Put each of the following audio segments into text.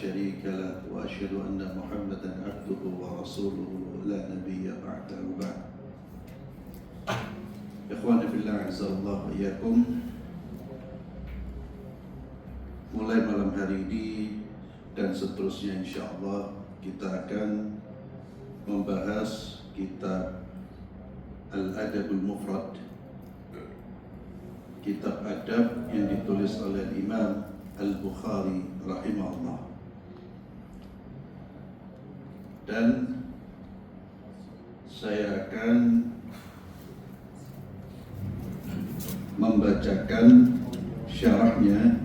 شريك له وأشهد أن محمدا عبده ورسوله لا نبي بعده بعد. Ikhwani fillah azza-Allah iyyakum. Mulai malam hari ini dan seterusnya insyaallah kita akan membahas kitab Al-Adabul Mufrad, kitab adab yang ditulis oleh Imam Al-Bukhari rahimahullah. Dan saya akan membacakan syarahnya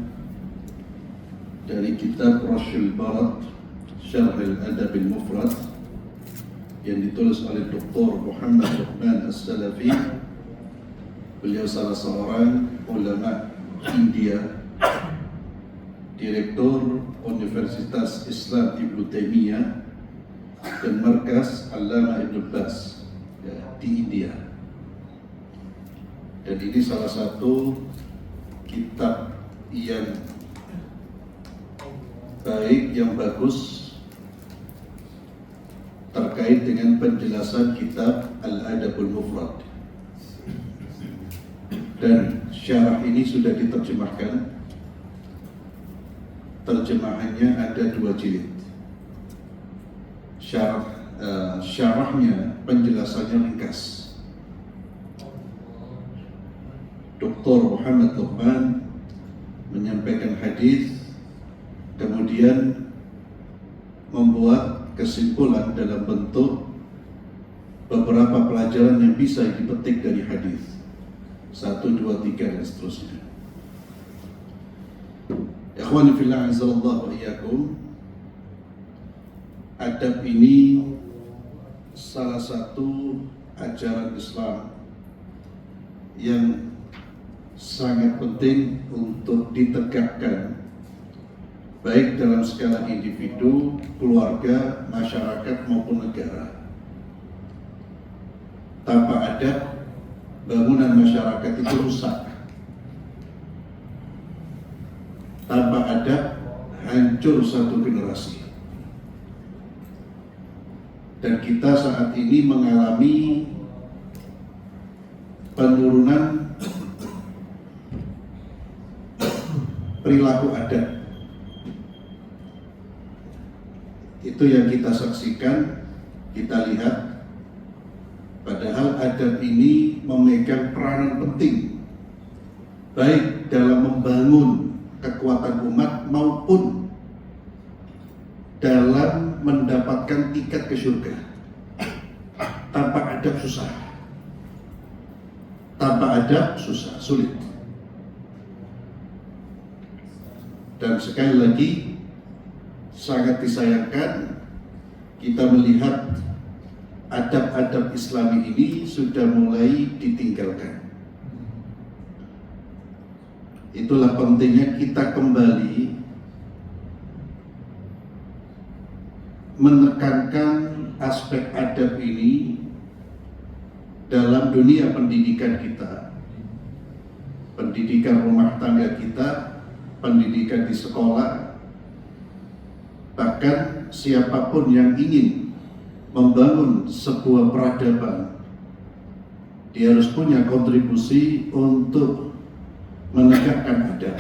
dari kitab Rasyul Barat Syarh Al-Adab Al-Mufrad yang ditulis oleh Dr. Muhammad Luqman As-Salafi. Beliau salah seorang ulama India, Direktur Universitas Islam Ibnu Taimiyah dan Markas Allamah Ibnu Baz di India. Dan ini salah satu kitab yang baik, yang bagus terkait dengan penjelasan kitab Al-Adabul Mufrad. Dan syarah ini sudah diterjemahkan. Terjemahannya ada 2 jilid. Syarahnya, penjelasannya ringkas. Dr. Muhammad Luqman menyampaikan hadis, kemudian membuat kesimpulan dalam bentuk beberapa pelajaran yang bisa dipetik dari hadis 1, 2, 3 dan seterusnya. Ikhwani fillah azza-Allah wa iyyakum. Adab ini salah satu ajaran Islam yang sangat penting untuk ditegakkan baik dalam skala individu, keluarga, masyarakat maupun negara. Tanpa adab, bangunan masyarakat itu rusak. Tanpa adab, hancur satu generasi. Dan kita saat ini mengalami penurunan perilaku adab. Itu yang kita saksikan, kita lihat. Padahal adab ini memegang peranan penting baik dalam membangun kekuatan umat maupun dalam mendapatkan tiket ke surga. Tanpa adab susah. Tanpa adab susah, sulit. Dan sekali lagi sangat disayangkan kita melihat adab-adab Islami ini sudah mulai ditinggalkan. Itulah pentingnya kita kembali menekankan aspek adab ini dalam dunia pendidikan kita, pendidikan rumah tangga kita, pendidikan di sekolah. Bahkan siapapun yang ingin membangun sebuah peradaban, dia harus punya kontribusi untuk menegakkan adab.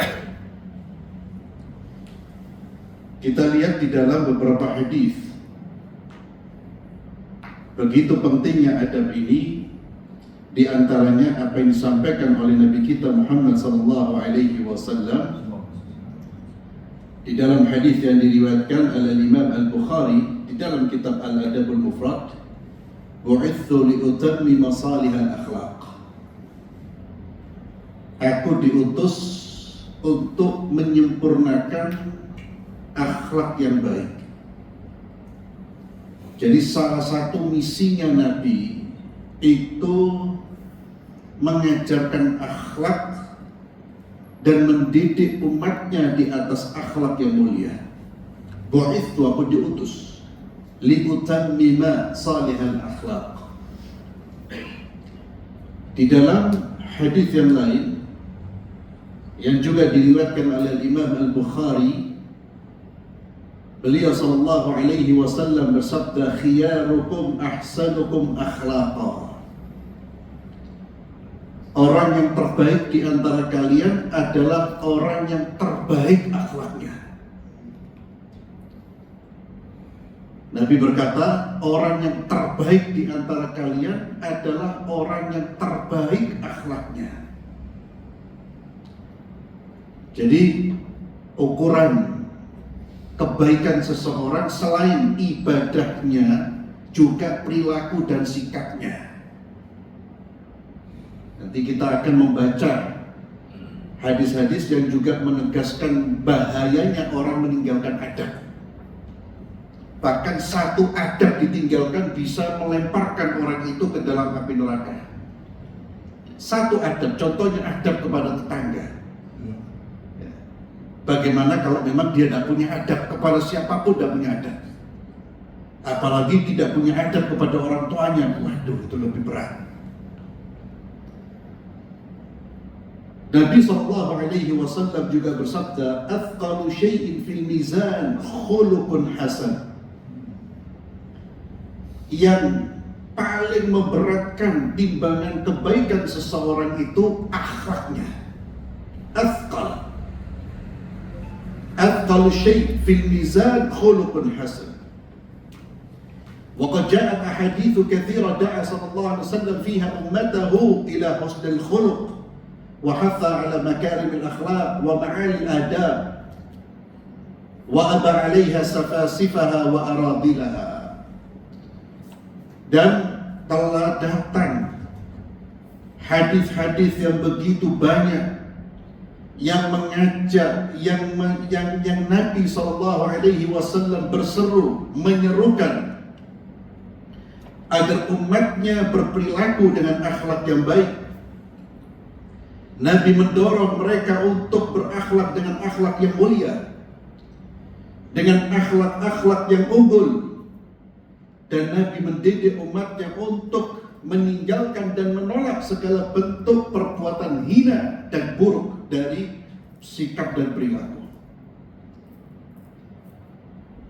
Kita lihat di dalam beberapa hadis, begitu pentingnya adab ini. Di antaranya apa yang disampaikan oleh Nabi kita Muhammad SAW di dalam hadis yang diriwayatkan oleh Imam Al-Bukhari di dalam kitab Al-Adabul Mufrad, "Bu'itsu liutammima salihal akhlaq." Aku diutus untuk menyempurnakan akhlak yang baik. Jadi salah satu misinya Nabi itu mengajarkan akhlak dan mendidik umatnya di atas akhlak yang mulia. Bu'itsu, aku diutus liutammima salihal akhlaq. Di dalam hadis yang lain yang juga diriwayatkan oleh Imam Al-Bukhari Beliau sallallahu alaihi wasallam bersabda, khiyarukum ahsanukum akhlaqa. Orang yang terbaik di antara kalian adalah orang yang terbaik akhlaknya. Nabi berkata, orang yang terbaik di antara kalian adalah orang yang terbaik akhlaknya. Jadi ukuran kebaikan seseorang selain ibadahnya juga perilaku dan sikapnya. Nanti kita akan membaca hadis-hadis yang juga menegaskan bahayanya orang meninggalkan adab. Bahkan satu adab ditinggalkan bisa melemparkan orang itu ke dalam api neraka. Satu adab, contohnya adab kepada tetangga. Bagaimana kalau memang dia tidak punya adab kepada siapapun, tidak punya adab. Apalagi tidak punya adab kepada orang tuanya, waduh itu lebih berat. Nabi SAW juga bersabda, "Athqalu syai'in fil mizan khuluqun hasan." Yang paling memberatkan timbangan kebaikan seseorang itu akhlaknya. Athqalu syai' fil mizan khuluqun hasan. وقد جاءت أحاديث كثيرة دعا صلى الله عليه وسلم فيها أمته إلى حسن الخلق وحث على مكارم الأخلاق ومعالي الآداب وأبى عليها سفاسفها وأراذلها. Dan telah datang hadis-hadis yang begitu banyak yang mengajak, yang Nabi SAW berseru, menyerukan agar umatnya berperilaku dengan akhlak yang baik. Nabi mendorong mereka untuk berakhlak dengan akhlak yang mulia, dengan akhlak-akhlak yang unggul. Dan Nabi mendidik umatnya untuk meninggalkan dan menolak segala bentuk perbuatan hina dan buruk dari sikap dan perilaku.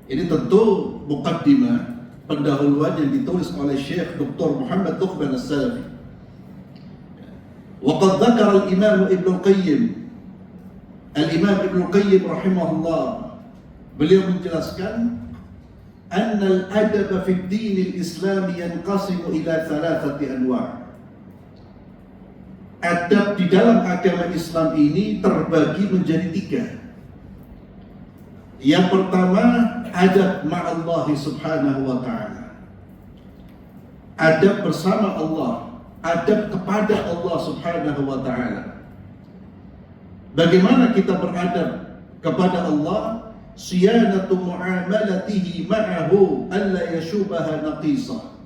Ini tentu muqaddimah, pendahuluan yang ditulis oleh Syekh Dr. Muhammad Tuqban As-Salafi. Waqad dzakara al-Imam Ibnu Qayyim, Al-Imam Ibnu Qayyim rahimahullah, beliau menjelaskan أن الأدب في الدين الإسلامي ينقسم إلى 3 أنواع. Adab di dalam agama Islam ini terbagi menjadi 3. Yang pertama, adab ma'allahi subhanahu wa ta'ala. Adab bersama Allah, adab kepada Allah subhanahu wa ta'ala. Bagaimana kita beradab kepada Allah? Siyanatu mu'amalatihi ma'ahu alla yashubaha naqisa.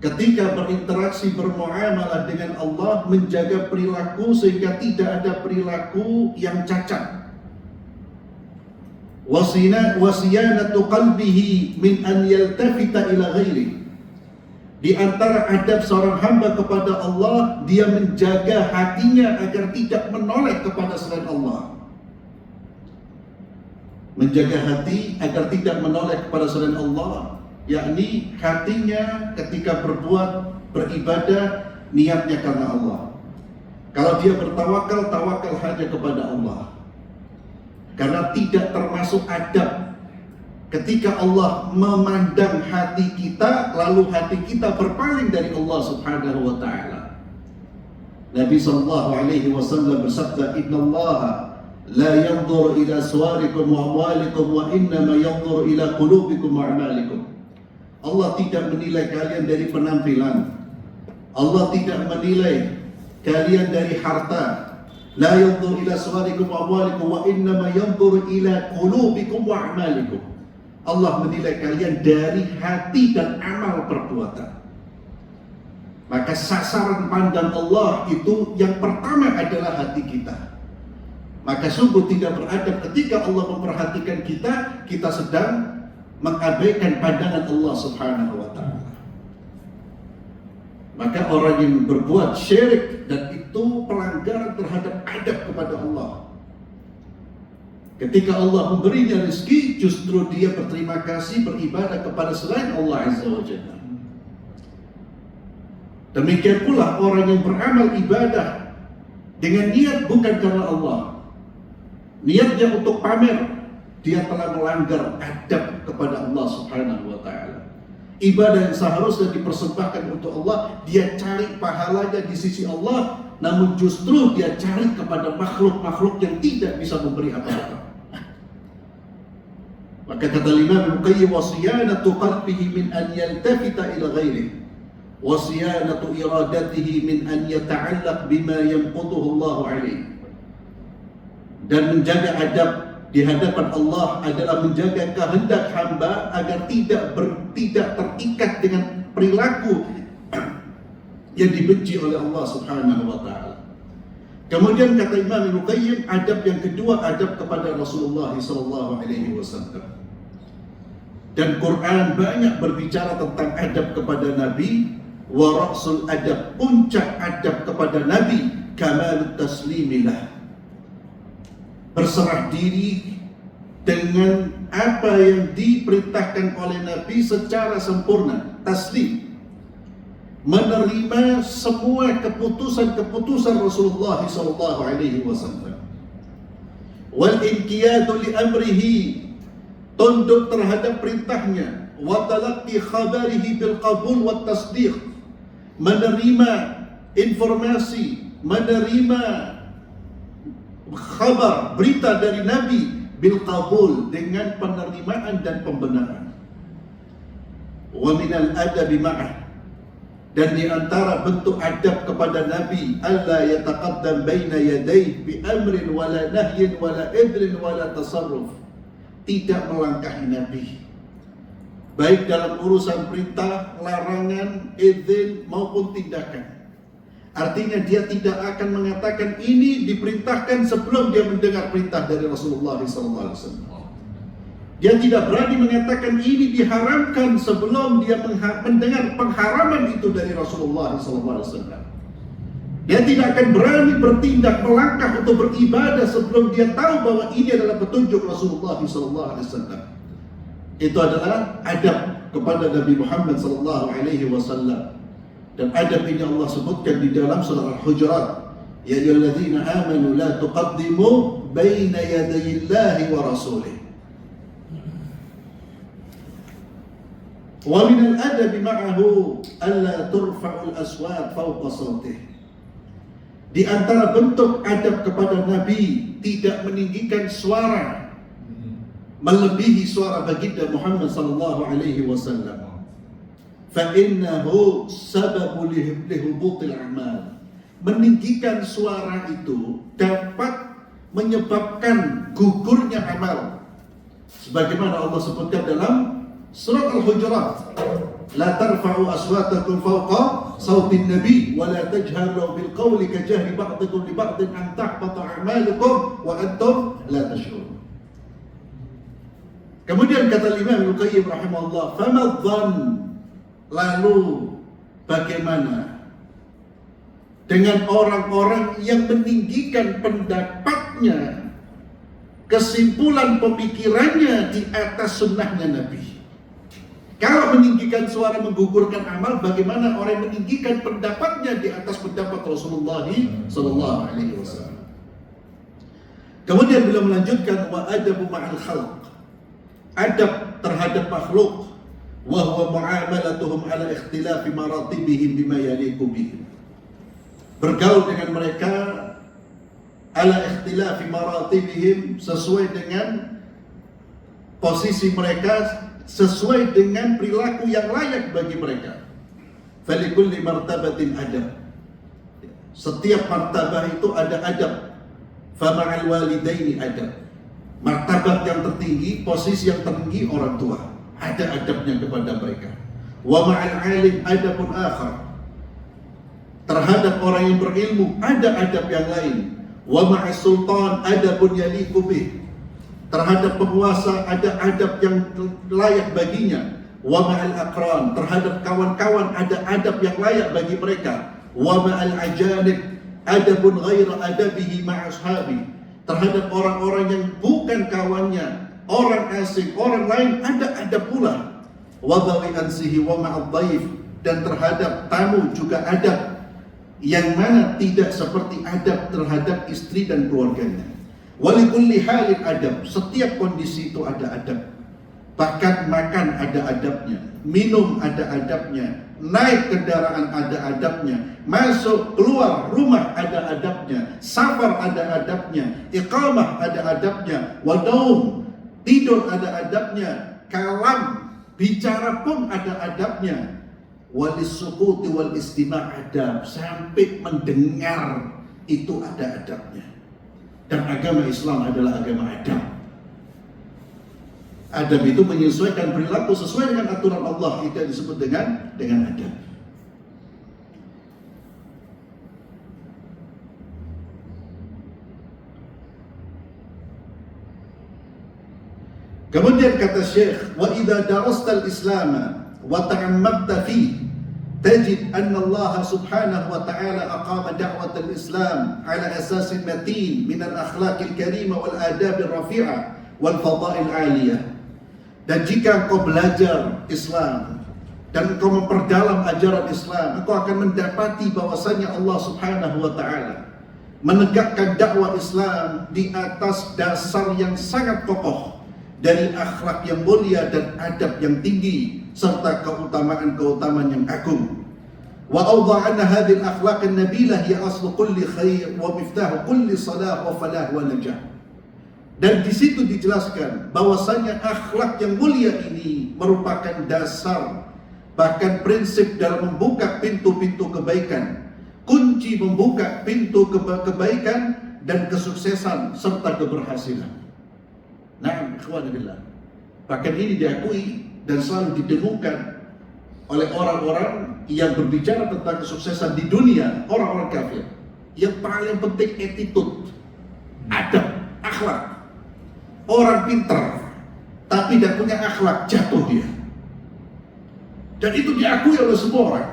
Ketika berinteraksi, bermuamalah dengan Allah, menjaga perilaku sehingga tidak ada perilaku yang cacat. Wasiyanatu qalbihi min an yaltafita ila ghairi. Di antara adab seorang hamba kepada Allah, dia menjaga hatinya agar tidak menoleh kepada selain Allah. Menjaga hati agar tidak menoleh kepada selain Allah, yakni hatinya ketika berbuat, beribadah, niatnya karena Allah. Kalau dia bertawakal, tawakal hanya kepada Allah. Karena tidak termasuk adab ketika Allah memandang hati kita, lalu hati kita berpaling dari Allah subhanahu wa ta'ala. Nabi SAW bersabda, "Innallaha la yanzur ila suwarikum wa amwalikum wa innama yanzur ila qulubikum wa a'malikum." Allah tidak menilai kalian dari penampilan. Allah tidak menilai kalian dari harta. La yanzur ila suwarikum wa amwalikum wa innama yanzur ila qulubikum wa a'malikum. Allah menilai kalian dari hati dan amal perbuatan. Maka sasaran pandang Allah itu yang pertama adalah hati kita. Maka sungguh tidak beradab ketika Allah memperhatikan kita, kita sedang mengabaikan pandangan Allah subhanahu wa ta'ala. Maka orang yang berbuat syirik dan itu pelanggaran terhadap adab kepada Allah, Ketika Allah memberinya rezeki, justru dia berterima kasih, beribadah kepada selain Allah Azza wa Jalla. Demikian pula orang yang beramal ibadah dengan niat bukan karena Allah, niatnya untuk pamer, dia telah melanggar adab kepada Allah Subhanahu wa Ta'ala. Ibadah yang seharusnya dipersembahkan untuk Allah, dia cari pahalanya di sisi Allah, namun justru dia cari kepada makhluk-makhluk yang tidak bisa memberi apa-apa. Maka kata Imam Al-Qayyim, wasiyanatu qalbihi min an yaltafita ila ghairihi, wasiyanatu iradatihi min an yata'allaq bima yanquduhu Allah alaihi. Dan menjaga adab di hadapan Allah adalah menjaga kehendak hamba agar tidak terikat dengan perilaku yang dibenci oleh Allah Subhanahu wa Ta'ala. Kemudian kata Imam Ibnu Qayyim, adab yang kedua adab kepada Rasulullah sallallahu alaihi wasallam. Dan Quran banyak berbicara tentang adab kepada Nabi. Wa ra'sul adab, puncak adab kepada Nabi, kamalut taslimilah, berserah diri dengan apa yang diperintahkan oleh Nabi secara sempurna, taslim, menerima semua keputusan-keputusan Rasulullah sallallahu alaihi wasallam. Wal inqiyadu li amrihi, tunduk terhadap perintahnya. Wa talaqqi khabarihi bil qabul wat tasdiq, menerima informasi, menerima khabar, berita dari Nabi bil qabul, dengan penerimaan dan pembenaran. Wa minal adabi ma'ah, dan di antara bentuk adab kepada Nabi, alla yataqaddam baina yadayhi bi amrin wala nahyin wala idrin wala tasarruf, tidak melangkahi Nabi baik dalam urusan perintah, larangan, izin maupun tindakan. Artinya dia tidak akan mengatakan ini diperintahkan sebelum dia mendengar perintah dari Rasulullah SAW. Dia tidak berani mengatakan ini diharamkan sebelum dia mendengar pengharaman itu dari Rasulullah SAW. Dia tidak akan berani bertindak, melangkah untuk beribadah sebelum dia tahu bahwa ini adalah petunjuk Rasulullah SAW. Itu adalah adab kepada Nabi Muhammad SAW. Dan adab ini Allah sebutkan di dalam surah Al-Hujurat, ya ayyuhalladzina amanu la tuqaddimu baina yadayillahi wa rasulih. Wa min al-adabi ma'ahu alla turfa'u al-aswat fawqa sawtih. Di antara bentuk adab kepada Nabi, tidak meninggikan suara melebihi suara baginda Muhammad sallallahu alaihi wasallam. Fa innahu sababu lihubutil a'mal. Meninggikan suara itu dapat menyebabkan gugurnya amal. Sebagaimana Allah sebutkan dalam surat Al-Hujurat, la tarfa'u aswatakum fawqa sautin nabi wa la tajharu bil qawli ka jahri ba'dikum li ba'din an tahbata a'malukum wa antum la tash'urun. Kemudian kata Imam Ibnu Qayyim rahimahullah, famadzan, lalu bagaimana dengan orang-orang yang meninggikan pendapatnya, kesimpulan pemikirannya di atas sunnahnya Nabi. Kalau meninggikan suara menggugurkan amal, bagaimana orang yang meninggikan pendapatnya di atas pendapat Rasulullah sallallahu alaihi wasallam. Kemudian beliau melanjutkan, wa adabu ma'al khalq, adab terhadap makhluk, wa huwa muamalatuhum ala ikhtilafi maratibihim bima yaliqu bihim, bergaul dengan mereka ala ikhtilafi maratibihim, sesuai dengan posisi mereka, sesuai dengan perilaku yang layak bagi mereka. Falikulli martabatin adab, setiap martabah itu ada adab. Fama'al walidaini adab, martabat yang tertinggi, posisi yang tertinggi orang tua, ada adabnya kepada mereka. Wa ma'al alim adabun akhar, terhadap orang yang berilmu ada adab yang lain. Wa ma'as sultan adabun yaliqu bih, terhadap penguasa ada adab yang layak baginya. Wa ma'al aqran, terhadap kawan-kawan ada adab yang layak bagi mereka. Wa ma'al ajanib adabun ghaira adabihi ma'ashabi, terhadap orang-orang yang bukan kawannya, orang asing, orang lain, ada adab pula. Wadhawi ansihi wa ma'ad dhaif, dan terhadap tamu juga adab, yang mana tidak seperti adab terhadap istri dan keluarganya. Walikulli halin adab, setiap kondisi itu ada adab. Bahkan makan ada adabnya, minum ada adabnya, naik kendaraan ada adabnya, masuk keluar rumah ada adabnya, safar ada adabnya, iqamah ada adabnya, wadaum, tidur ada adabnya, kalam, bicara pun ada adabnya, walis sukuti wal istima' adab, sampai mendengar itu ada adabnya. Dan agama Islam adalah agama adab. Adab itu menyesuaikan perilaku sesuai dengan aturan Allah, itu yang disebut dengan adab. Kemudian kata Syekh, wa idza darasta al-Islam wa ta'ammadta fihi tajid anna Allah subhanahu wa ta'ala aqama da'wat al-Islam ala asasin matin min al-akhlaq al-karimah wal adab al-rafi'ah wal fada'il 'aliyah. Dan jika engkau belajar Islam dan engkau memperdalam ajaran Islam, engkau akan mendapati bahwasanya Allah Subhanahu wa taala menegakkan dakwah Islam di atas dasar yang sangat kokoh dari akhlak yang mulia dan adab yang tinggi serta keutamaan-keutamaan yang agung. Wa awda'anna hadhihi al-akhlaq an-nabilah hiya aslu kulli khair wa miftahu kulli salah wa falah wa najah. Dan di situ dijelaskan bahwasanya akhlak yang mulia ini merupakan dasar, bahkan prinsip dalam membuka pintu-pintu kebaikan, kunci membuka pintu kebaikan dan kesuksesan serta keberhasilan. Nah, ikhwanillah, bahkan ini diakui dan selalu didengungkan oleh orang-orang yang berbicara tentang kesuksesan di dunia, orang-orang kafir. Yang paling penting attitude, adab, akhlak. Orang pintar tapi tidak punya akhlak, jatuh dia. Dan itu diakui oleh semua orang.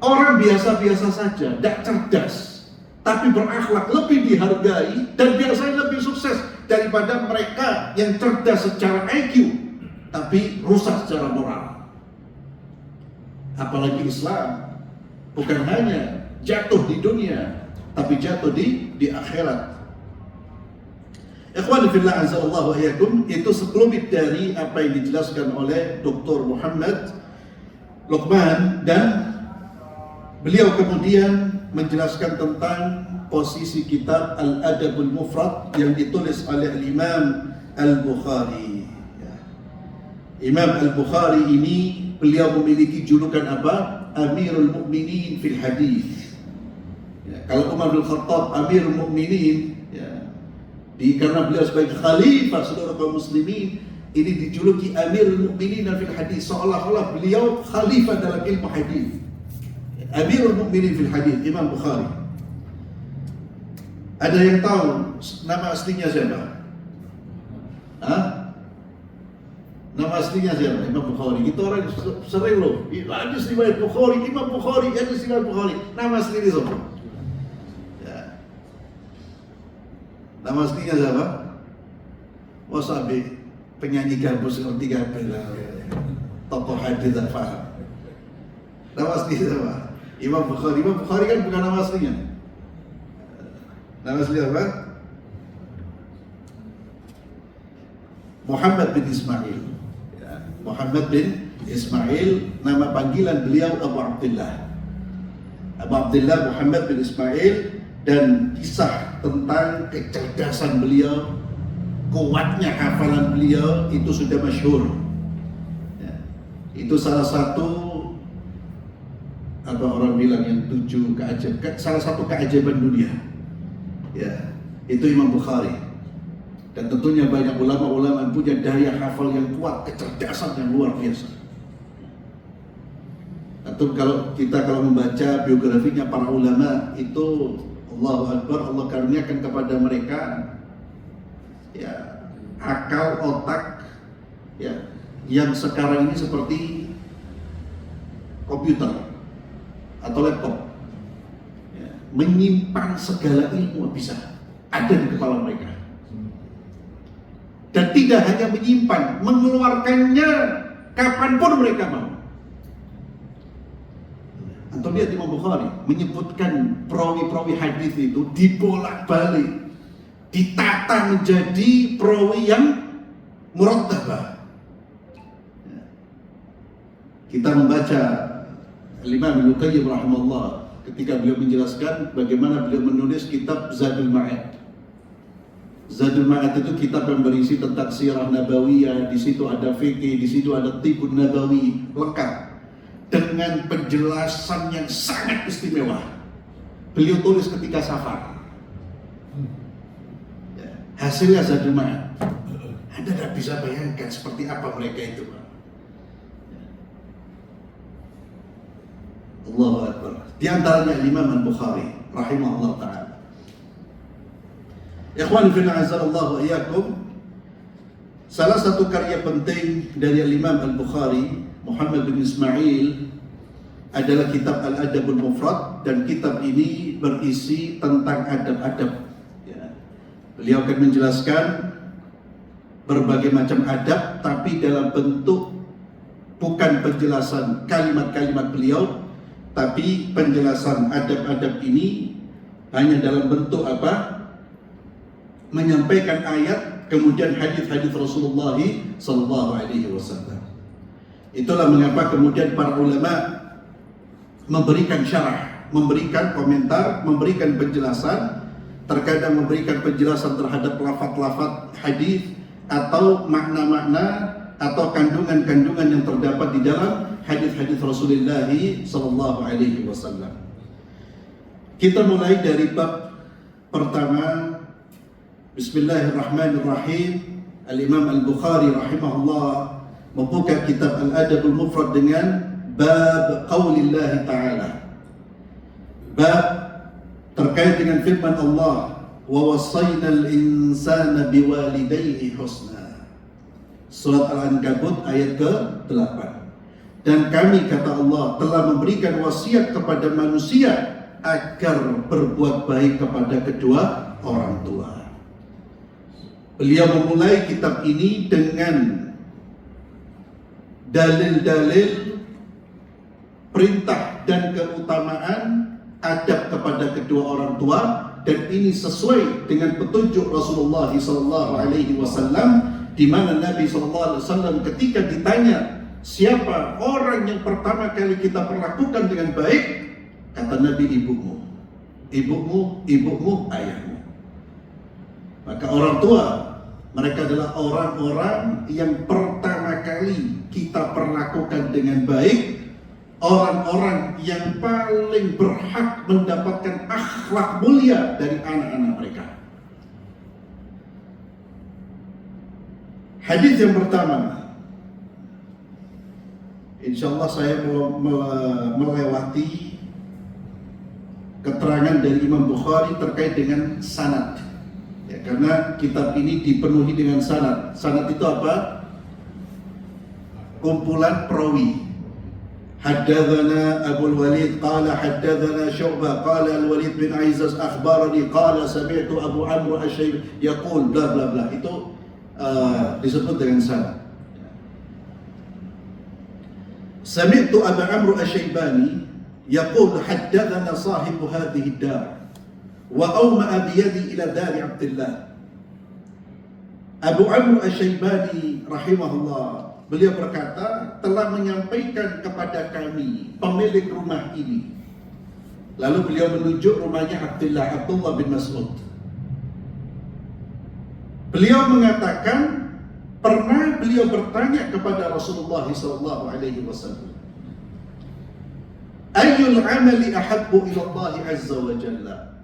Orang biasa-biasa saja, tidak cerdas, tapi berakhlak lebih dihargai dan biasanya lebih sukses daripada mereka yang cerdas secara IQ tapi rusak secara moral. Apalagi Islam bukan hanya jatuh di dunia, tapi jatuh di akhirat. Ikhwani fillah azallahu wa iyyakum, itu sekelumit dari apa yang dijelaskan oleh Dr. Muhammad Luqman, dan beliau kemudian menjelaskan tentang posisi kitab Al-Adabul Mufrad yang ditulis oleh Imam Al-Bukhari. Imam Al-Bukhari ini beliau memiliki julukan apa? Amirul Mukminin fil Hadis. Kalau Umar bin Khattab Amirul Mukminin, karena beliau sebagai khalifah seluruh kaum muslimin, ini dijuluki Amirul Mukminin fil Hadis, seolah-olah beliau khalifah dalam ilmu hadis. Amirul Mukminin fil Hadis, Imam Bukhari. Ada yang tahu nama aslinya siapa? Nama aslinya siapa? Imam Bukhari. Itu orang sering loh, hadis riwayat Bukhari, Imam Bukhari, hadis riwayat Bukhari. Nama aslinya siapa? Nama aslinya siapa? Wasabi, penyanyi gabus ngerti gabel, tokoh hadis tak paham. Nama aslinya siapa? Imam Bukhari. Imam Bukhari kan bukan nama aslinya. Nama aslinya apa? Muhammad bin Ismail. Muhammad bin Ismail, nama panggilan beliau Abu Abdullah. Abu Abdullah Muhammad bin Ismail, dan kisah tentang kecerdasan beliau, kuatnya hafalan beliau itu sudah masyhur. Itu salah satu apa orang bilang yang salah satu keajaiban dunia. Ya, itu Imam Bukhari. Dan tentunya banyak ulama-ulama yang punya daya hafal yang kuat, kecerdasan yang luar biasa. Atau kalau membaca biografinya para ulama itu, Allahu Akbar, Allah karuniakan kepada mereka ya akal, otak ya yang sekarang ini seperti komputer atau laptop ya, menyimpan segala ilmu bisa. ada di kepala mereka. Dan tidak hanya menyimpan, mengeluarkannya kapanpun mereka mau. Antum lihat Imam Bukhari menyebutkan perawi-perawi hadis itu dibolak-balik, ditata menjadi perawi yang murattabah. Kita membaca Imam Ibnu Qayyim rahimahullah ketika beliau menjelaskan bagaimana beliau menulis kitab Zadul Ma'ad. Zadul Ma'ad itu kitab yang berisi tentang sirah nabawiyah, di situ ada fikih, di situ ada tibun nabawi, lengkap dengan penjelasan yang sangat istimewa. Beliau tulis ketika safar. Hasilnya Zadul Ma'ad. Anda tidak bisa bayangkan seperti apa mereka itu. Allahu Akbar. Di antaranya Imam Al-Bukhari rahimahullah ta'ala. Ikhwan fillah azallahu wa iyyakum. Salah satu karya penting dari Imam Al-Bukhari, Muhammad bin Ismail, adalah kitab Al-Adabul Mufrad, dan kitab ini berisi tentang adab-adab. Beliau akan menjelaskan berbagai macam adab, tapi dalam bentuk bukan penjelasan kalimat-kalimat beliau, tapi penjelasan adab-adab ini hanya dalam bentuk apa? Menyampaikan ayat, kemudian hadis-hadis Rasulullah sallallahu alaihi wasallam. Itulah mengapa kemudian para ulama memberikan syarah, memberikan komentar, memberikan penjelasan, terkadang memberikan penjelasan terhadap lafaz-lafaz hadis atau makna-makna atau kandungan-kandungan yang terdapat di dalam hadis-hadis Rasulullah sallallahu alaihi wasallam. Kita mulai dari bab pertama. Bismillahirrahmanirrahim. Al-Imam Al-Bukhari rahimahullah membuka kitab Al-Adabul Mufrad dengan bab qaulillah ta'ala. Bab terkait dengan firman Allah, wa wasaynal insana biwalidayhi husna. Surat Al-Ankabut ayat ke-8. Dan kami, kata Allah, telah memberikan wasiat kepada manusia agar berbuat baik kepada kedua orang tua. Beliau memulai kitab ini dengan dalil-dalil perintah dan keutamaan adab kepada kedua orang tua, dan ini sesuai dengan petunjuk Rasulullah SAW, di mana Nabi SAW ketika ditanya siapa orang yang pertama kali kita perlakukan dengan baik, kata Nabi, ibumu, ibumu, ibumu, ayahmu. Maka orang tua, mereka adalah orang-orang yang pertama kali kita perlakukan dengan baik, orang-orang yang paling berhak mendapatkan akhlak mulia dari anak-anak mereka. Hadis yang pertama, insyaallah saya melewati keterangan dari Imam Bukhari terkait dengan sanad. Ya, karena kitab ini dipenuhi dengan sanad. Sanad itu apa? Kumpulan perawi. Haddatsana Abu Walid qala haddatsana Syu'bah qala Al-Walid bin Aizaz akhbarani qala sami'tu Abu Amr Asy-Syaibani yaqul bla bla bla. Itu disebut dengan sanad. Sami'tu Abu Amr Asy-Syaibani yaqul haddatsana sahibu hadhihi ad-dar wa awma'a biyadi ila dari Abdullah. Abu Amr Asy-Syaibani rahimahullah, beliau berkata, telah menyampaikan kepada kami pemilik rumah ini. Lalu beliau menunjuk rumahnya Abdullah bin Mas'ud. Beliau mengatakan, pernah beliau bertanya kepada Rasulullah sallallahu alaihi wasallam, ayyul amali ahabbu ila Allah azza wa jalla?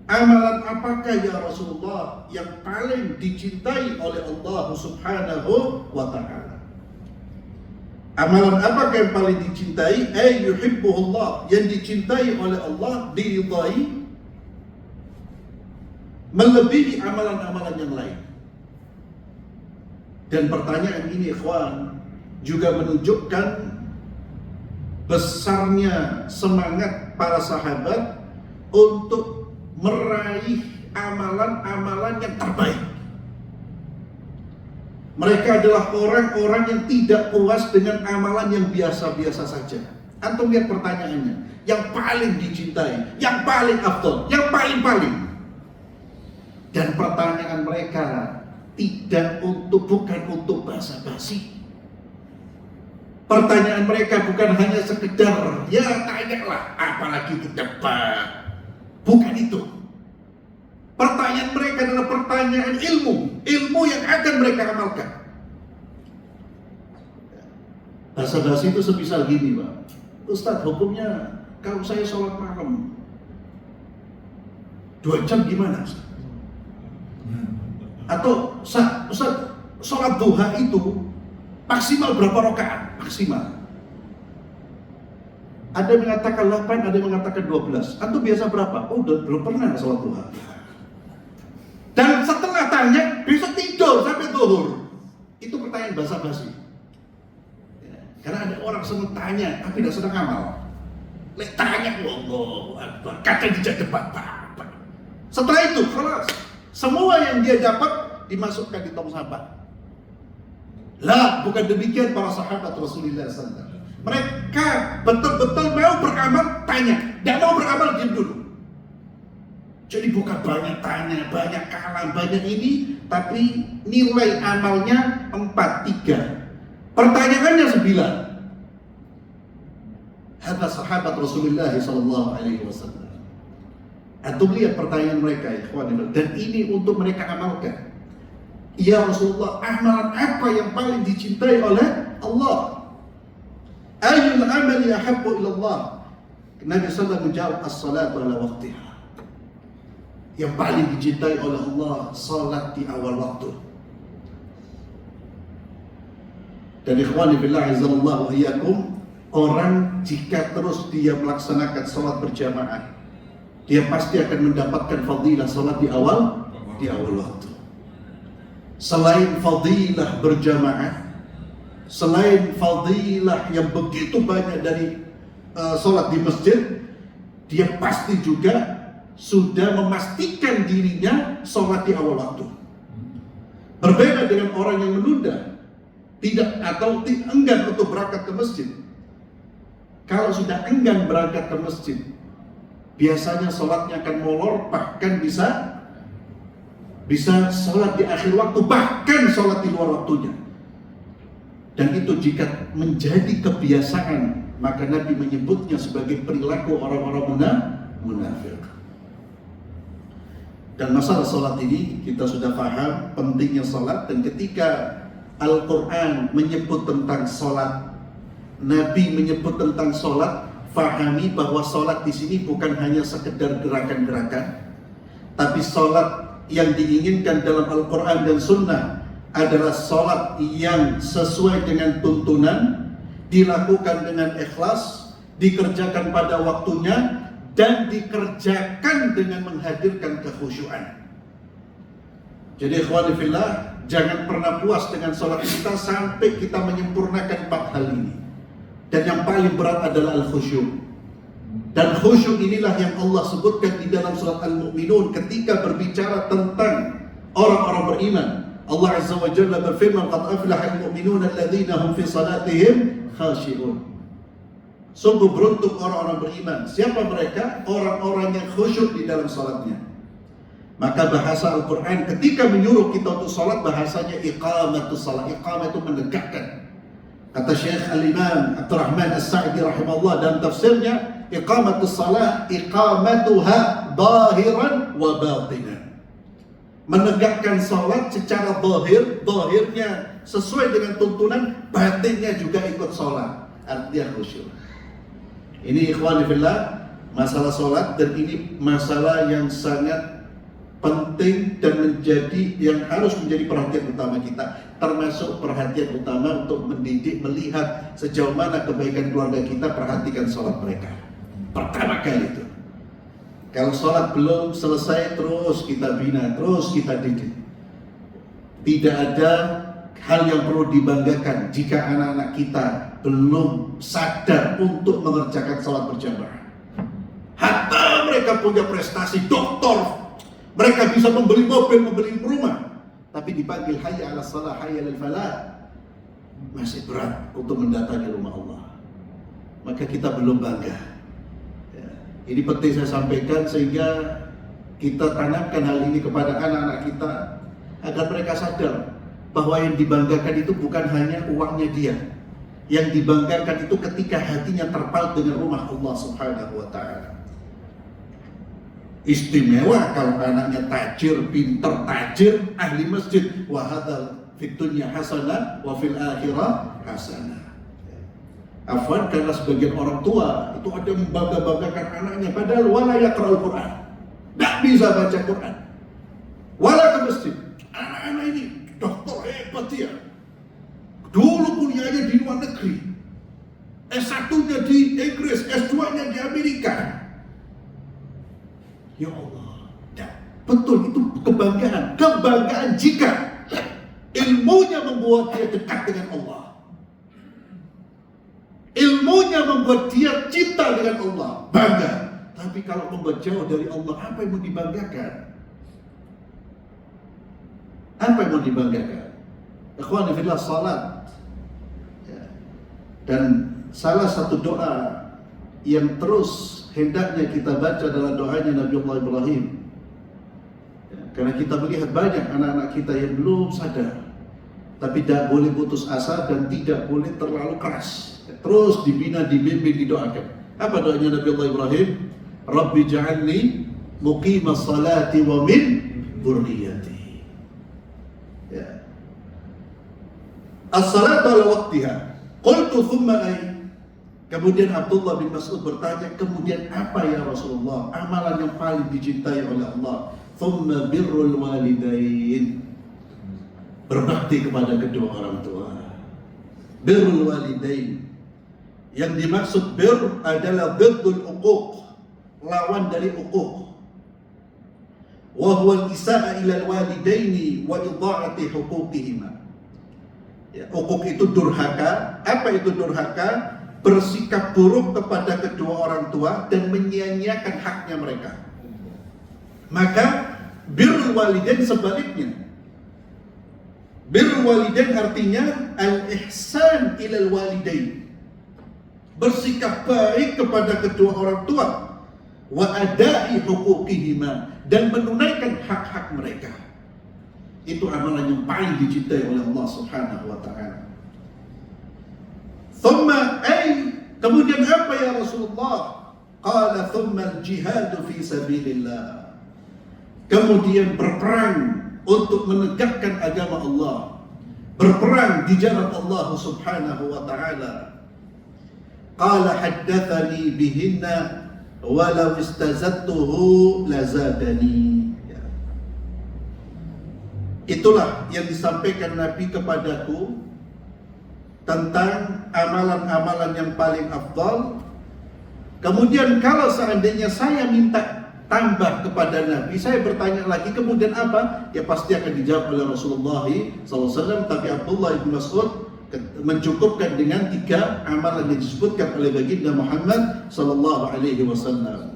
Amalan apakah ya Rasulullah yang paling dicintai oleh Allah subhanahu wa ta'ala? Amalan apakah yang paling dicintai? Yuhibbuhullah, yang dicintai oleh Allah, diridai, melebihi amalan-amalan yang lain. Dan pertanyaan ini, ikhwan, juga menunjukkan besarnya semangat para sahabat untuk meraih amalan-amalan yang terbaik. Mereka adalah orang-orang yang tidak puas dengan amalan yang biasa-biasa saja. Antum lihat pertanyaannya, yang paling dicintai, yang paling afdal, yang paling-paling. Dan pertanyaan mereka bukan untuk basa-basi. Pertanyaan mereka bukan hanya sekedar, ya tanyalah, apalagi itu debat. Bukan itu. Pertanyaan mereka adalah pertanyaan ilmu yang akan mereka amalkan. Basa-basi itu semisal gini, Pak. Ustaz, hukumnya kalau saya sholat malam 2 jam gimana, Ustaz? Atau Ustaz, sholat duha itu maksimal berapa rakaat? Maksimal. Ada yang mengatakan 8, ada yang mengatakan 12. Antum biasa berapa? Oh, belum pernah sholat duha. Dan setelah tanya, besok tidur sampai zuhur. Itu pertanyaan basa-basi. Ya, karena ada orang senang tanya, tapi tidak sedang amal. Lek tanya, Allahu Akbar, kata dijak debat apa. Setelah itu, kelas. Semua yang dia dapat dimasukkan di tong sampah. Lah, bukan demikian para sahabat Rasulullah SAW. Mereka betul-betul mau beramal, tanya. Tidak mau beramal, diam dulu. Jadi bukan banyak tanya, banyak kalam, banyak ini, tapi nilai amalnya 4, 3. Pertanyaannya 9. Hadza sahabat Rasulullah SAW. Antum lihat pertanyaan mereka, ikhwan, dan ini untuk mereka amalkan. Ya Rasulullah, amalan apa yang paling dicintai oleh Allah? Ayyul amali ahabbu ila Allah? Nabi SAW menjawab, as-salatu ala waqtiha. Yang paling dicintai oleh Allah, salat di awal waktu. Dan ikhwani billah azallahu wa iyyakum, orang jika terus dia melaksanakan salat berjamaah, dia pasti akan mendapatkan fadilah salat di awal waktu. Selain fadilah berjamaah, selain fadilah yang begitu banyak dari salat di masjid, dia pasti juga sudah memastikan dirinya sholat di awal waktu. Berbeda dengan orang yang menunda, tidak atau enggan untuk berangkat ke masjid. Kalau sudah enggan berangkat ke masjid, biasanya sholatnya akan molor, bahkan bisa sholat di akhir waktu, bahkan sholat di luar waktunya. Dan itu jika menjadi kebiasaan, maka Nabi menyebutnya sebagai perilaku orang-orang munafik. Dan masalah salat ini kita sudah paham pentingnya salat, dan ketika Al-Quran menyebut tentang salat, Nabi menyebut tentang salat, fahami bahwa salat di sini bukan hanya sekedar gerakan-gerakan, tapi salat yang diinginkan dalam Al-Quran dan Sunnah adalah salat yang sesuai dengan tuntunan, dilakukan dengan ikhlas, dikerjakan pada waktunya, dan dikerjakan dengan menghadirkan kekhusyuan. Jadi ikhwani fillah, jangan pernah puas dengan sholat kita sampai kita menyempurnakan 4 hal ini. Dan yang paling berat adalah al-khusyuk. Dan khusyuk inilah yang Allah sebutkan di dalam surat Al-Mu'minun ketika berbicara tentang orang-orang beriman. Allah Azza wa Jalla berfirman, "Qad aflaha al-mu'minuna alladhina hum fi salatihim khashi'un." Sungguh beruntung orang-orang beriman. Siapa mereka? Orang-orang yang khusyuk di dalam salatnya. Maka bahasa Al-Quran ketika menyuruh kita untuk salat, bahasanya iqamatus salat. Iqamah itu menegakkan. Kata Syekh Al-Imam Abdurrahman As-Sa'di rahimahullah dalam tafsirnya, iqamatus salat iqamatuha zahiran wa batinan. Menegakkan salat secara zahirnya sesuai dengan tuntunan, batinnya juga ikut salat. Artinya khusyuk. Ini ikhwani fillah, masalah sholat, dan ini masalah yang sangat penting dan yang harus menjadi perhatian utama kita, termasuk perhatian utama untuk mendidik, melihat sejauh mana kebaikan keluarga kita, perhatikan sholat mereka. Pertama kali itu, kalau sholat belum selesai, terus kita bina, terus kita didik. Tidak ada hal yang perlu dibanggakan jika anak-anak kita belum sadar untuk mengerjakan sholat berjamaah. Hatta mereka punya prestasi doktor, Mereka bisa membeli mobil, membeli rumah, tapi dipanggil hayya 'alas shalah, hayya 'alal falah, masih berat untuk mendatangi rumah Allah. Maka kita belum bangga. Ya. Ini penting saya sampaikan sehingga kita tanamkan hal ini kepada anak-anak kita agar mereka sadar bahwa yang dibanggakan itu bukan hanya uangnya dia. Yang dibanggakan itu ketika hatinya terpaut dengan rumah Allah Subhanahu wa ta'ala. Istimewa kalau anaknya tajir, pinter, tajir, ahli masjid. Wa hadzal fid dunya hasanah wa fil akhirah hasanah. Afwan, karena sebagian orang tua itu ada yang membangga-banggakan anaknya padahal wala yaqra'ul Quran. Tidak bisa baca Quran. Wala ke masjid. Anak-anak ini dokter hebat dia. Dulu kuliahnya di luar negeri. S1-nya di Inggris, S2-nya di Amerika. Ya Allah, betul itu kebanggaan. Kebanggaan jika ilmunya membuat dia dekat dengan Allah. Ilmunya membuat dia cinta dengan Allah, bangga. Tapi kalau membuat jauh dari Allah, apa yang mau dibanggakan? Apa yang mau dibanggakan? Ikhwani fillah, salat. Ya. Dan salah satu doa yang terus hendaknya kita baca adalah doanya Nabiullah Ibrahim. Ya, karena kita melihat banyak anak-anak kita yang belum sadar, tapi tidak boleh putus asa dan tidak boleh terlalu keras. Ya, terus dibina, dibimbing, didoakan. Apa doanya Nabiullah Ibrahim? Rabbi ja'alni muqimas salati wa min dzurriyyati. Ya. As-salatu ala waqtiha. Qultu thumma ay. Kemudian Abdullah bin Mas'ud bertanya, kemudian apa ya Rasulullah? Amalan yang paling dicintai oleh Allah. Thumma birrul walidain. Berbakti kepada kedua orang tua. Birrul walidain. Yang dimaksud bir adalah diddul uquq, lawan dari uquq. Wa huwa al-isa'a ila al-walidaini wa idha'ati huquqihima. Ya, uquq itu durhaka. Apa itu durhaka? Bersikap buruk kepada kedua orang tua dan menyia-nyiakan haknya mereka. Maka birrul walidain sebaliknya. Birrul walidain artinya al-ihsan ilal walidain. Bersikap baik kepada kedua orang tua. Wa adai huquqihima, dan menunaikan hak-hak mereka. Itu amalan yang paling dicintai oleh Allah Subhanahu wa ta'ala. Thumma ay, kemudian apa ya Rasulullah? Qala thumma al-jihadu fi sabilillah. Kemudian berperang untuk menegakkan agama Allah. Berperang di jalan Allah Subhanahu wa ta'ala. Qala haddathani bihinna walau istazattuhu lazadani. Ya. Itulah yang disampaikan Nabi kepadaku tentang amalan-amalan yang paling afdal. Kemudian kalau seandainya saya minta tambah kepada Nabi, saya bertanya lagi, kemudian apa? Ya pasti akan dijawab oleh Rasulullah SAW. Tapi Abdullah bin Mas'ud mencukupkan dengan 3 amalan yang disebutkan oleh baginda Muhammad SAW.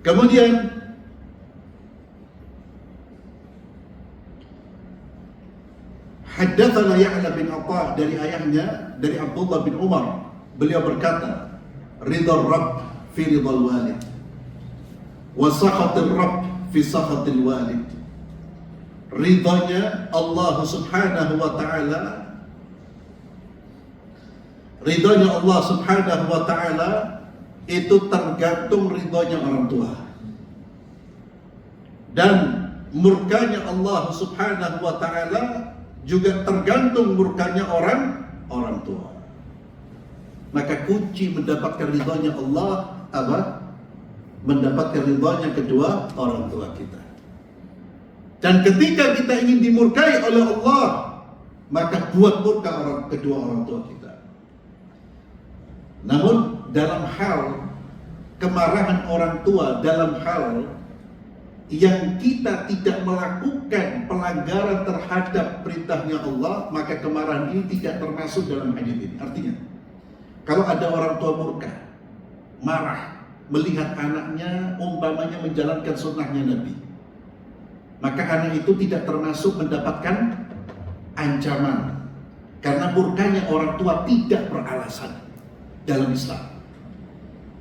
Kemudian haddatsana Ya'la bin Atha dari ayahnya, dari Abdullah bin Umar. Beliau berkata, ridha Rabb fi ridhal walid wa sakhatir Rabb fi sakhatil walid. Ridhanya Allah Subhanahu wa ta'ala, ridhanya Allah Subhanahu wa ta'ala itu tergantung ridhanya orang tua. Dan murkanya Allah Subhanahu wa ta'ala juga tergantung murkanya orang tua. Maka kunci mendapatkan ridhonya Allah apa? Mendapatkan ridhonya kedua orang tua kita. Dan ketika kita ingin dimurkai oleh Allah, maka buat murka kedua orang tua kita. Namun dalam hal kemarahan orang tua, dalam hal yang kita tidak melakukan pelanggaran terhadap perintahnya Allah, maka kemarahan ini tidak termasuk dalam hadis ini. Artinya, kalau ada orang tua murka, marah, melihat anaknya umpamanya menjalankan sunnahnya Nabi, maka anak itu tidak termasuk mendapatkan ancaman, karena murkanya orang tua tidak beralasan dalam Islam.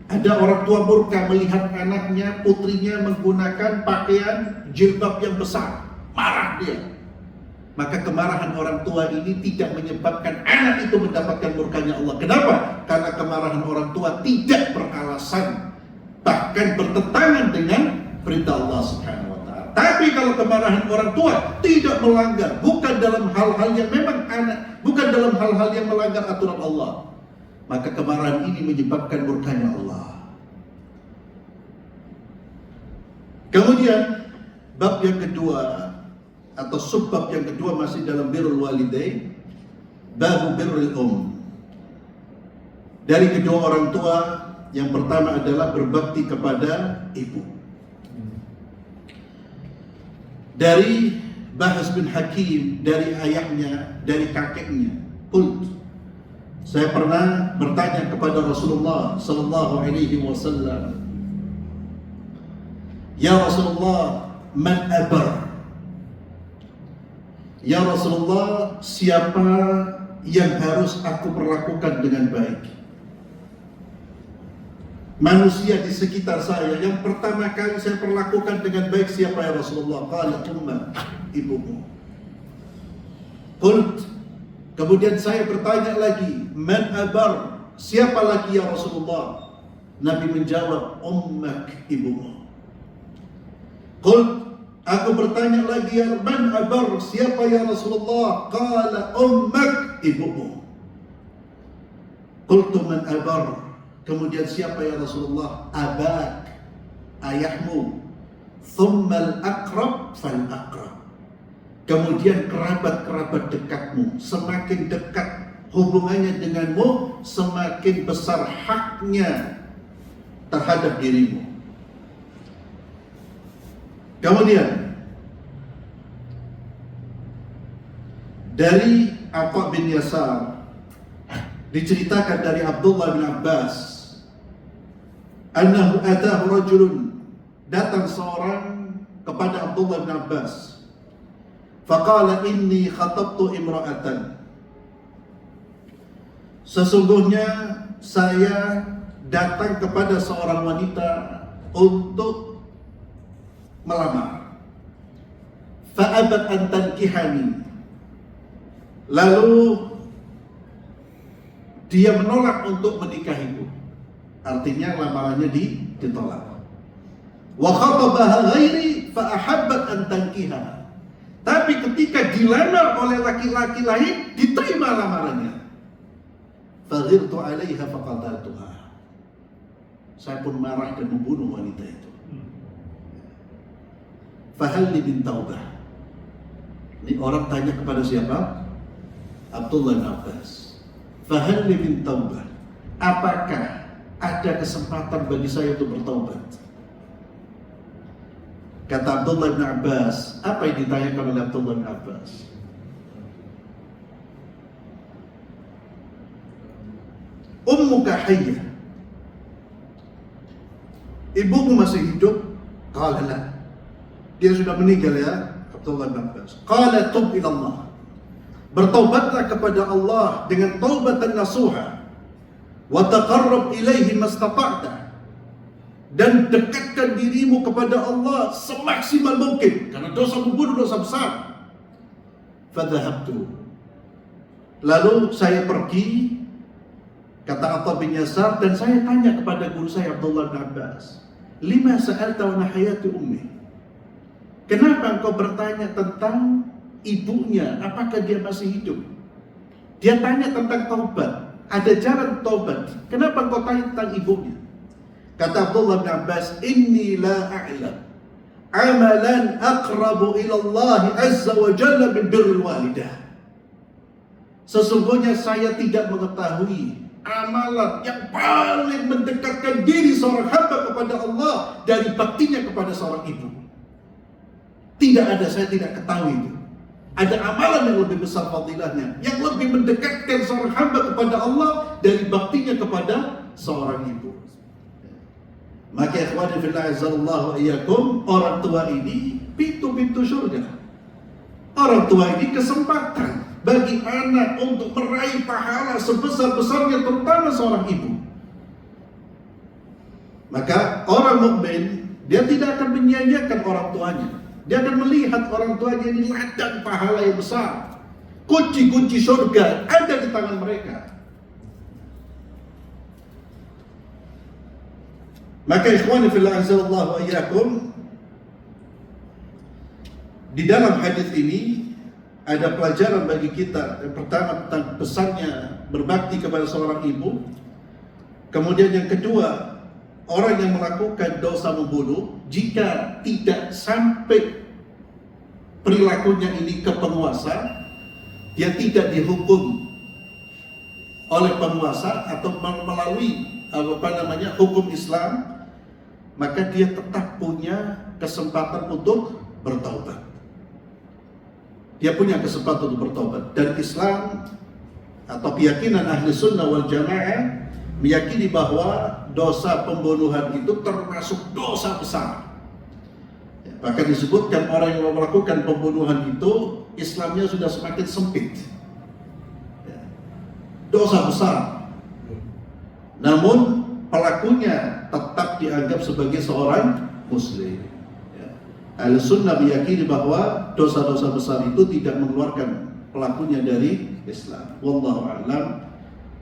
Ada orang tua murka melihat anaknya, putrinya menggunakan pakaian jilbab yang besar, marah dia. Maka kemarahan orang tua ini tidak menyebabkan anak itu mendapatkan murkanya Allah. Kenapa? Karena kemarahan orang tua tidak beralasan, bahkan bertentangan dengan perintah Allah Subhanahu wa taala. Tapi kalau kemarahan orang tua tidak melanggar, bukan dalam hal-hal yang memang bukan dalam hal-hal yang melanggar aturan Allah, maka kemarahan ini menyebabkan murkanya Allah. Kemudian bab yang kedua atau subbab yang kedua masih dalam birrul walidain, bab birrul Dari kedua orang tua, yang pertama adalah berbakti kepada ibu. Dari Bahas bin Hakim, dari ayahnya, dari kakeknya, saya pernah bertanya kepada Rasulullah sallallahu alaihi wasallam, "Ya Rasulullah, man abar?" Ya Rasulullah, siapa yang harus aku perlakukan dengan baik? Manusia di sekitar saya yang pertama kali saya perlakukan dengan baik siapa ya Rasulullah? Qala ummak, ibumu. Kemudian saya bertanya lagi, man abar? Siapa lagi ya Rasulullah? Nabi menjawab, ummak, ibumu. Aku bertanya lagi, ya man abar? Siapa ya Rasulullah? Qala ummak, ibumu. Qultu man abar? Kemudian siapa ya Rasulullah? Abak, ayahmu. Thummal aqrab fal aqrab. Kemudian kerabat-kerabat dekatmu. Semakin dekat hubungannya denganmu, semakin besar haknya terhadap dirimu. Kemudian dari Atha bin Yasar diceritakan dari Abdullah bin Abbas, annahu atahu rajulun, datang seorang kepada Abdullah bin Abbas, faqala inni khatabtu imra'atan, sesungguhnya saya datang kepada seorang wanita untuk melamar. Fa'abat an tankihani, lalu dia menolak untuk menikahiku. Artinya lamarannya ditolak. Wa khatabaha ghairi fa ahabbat an tankiha. Tapi ketika dilamar oleh laki-laki lain, diterima lamarannya. Faghirtu 'alaiha faqataltuha. Saya pun marah dan membunuh wanita itu. Fahalli bin taubah. Ini orang tanya kepada siapa? Abdullah bin Abbas. Fahalli bin taubah. Apakah ada kesempatan bagi saya untuk bertaubat? Kata Abdullah bin Abbas, apa yang ditanyakan oleh Abdullah bin Abbas? Ummuka hayyah, ibumu masih hidup? Qala la. Dia sudah meninggal ya Abdullah bin Abbas. Qala tub ila Allah, bertaubatlah kepada Allah dengan taubatan nasuha, wa taqarrab ilaihi mastata'ta, dan dekatkan dirimu kepada Allah semaksimal mungkin, karena dosa membunuh dosa besar. Fadhahabtu, lalu saya pergi, kata Atha bin Yasar, dan saya tanya kepada guru saya Abdullah bin Abbas, lima sa'alta wa hayati ummi, kenapa engkau bertanya tentang ibunya, apakah dia masih hidup? Dia tanya tentang taubat, ada jalan taubat, kenapa engkau tanya tentang ibunya? Kata Abdullah bin Abbas, inni la a'lam amalan aqrabu ila Allah azza wa jalla min birril walidah. Sesungguhnya saya tidak mengetahui amalan yang paling mendekatkan diri seorang hamba kepada Allah dari baktinya kepada seorang ibu. Tidak ada, saya tidak ketahui itu. Ada amalan yang lebih besar fadilahnya, yang lebih mendekatkan seorang hamba kepada Allah dari baktinya kepada seorang ibu. Maka ikhwani fillah azallahu iyyakum, orang tua ini pintu-pintu surga. Orang tua ini kesempatan bagi anak untuk meraih pahala sebesar-besarnya, terutama seorang ibu. Maka orang mukmin dia tidak akan menyia-nyiakan orang tuanya. Dia akan melihat orang tuanya ini ladang pahala yang besar. Kunci-kunci surga ada di tangan mereka. Maka ikhwani fillah azallahu wa iyyakum, di dalam hadis ini ada pelajaran bagi kita. Yang pertama tentang pesannya berbakti kepada seorang ibu. Kemudian yang kedua, orang yang melakukan dosa membunuh, jika tidak sampai perilakunya ini ke penguasa, dia tidak dihukum oleh penguasa atau melalui hukum Islam, maka dia tetap punya kesempatan untuk bertaubat. Dia punya kesempatan untuk bertaubat. Dan Islam atau keyakinan ahli sunnah wal jamaah meyakini bahwa dosa pembunuhan itu termasuk dosa besar. Bahkan disebutkan orang yang melakukan pembunuhan itu Islamnya sudah semakin sempit. Dosa besar. Namun pelakunya tetap dianggap sebagai seorang muslim. Ahli sunnah meyakini bahwa dosa-dosa besar itu tidak mengeluarkan pelakunya dari Islam. Wallahu a'lam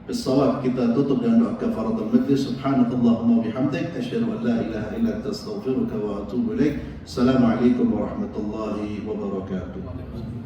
bissawab. Kita tutup dengan doa kafaratul majlis. Subhanakallahumma wa bihamdik, asyhadu an la ilaha illa anta, astaghfiruka wa atubu ilaik. Assalamualaikum warahmatullahi wabarakatuh.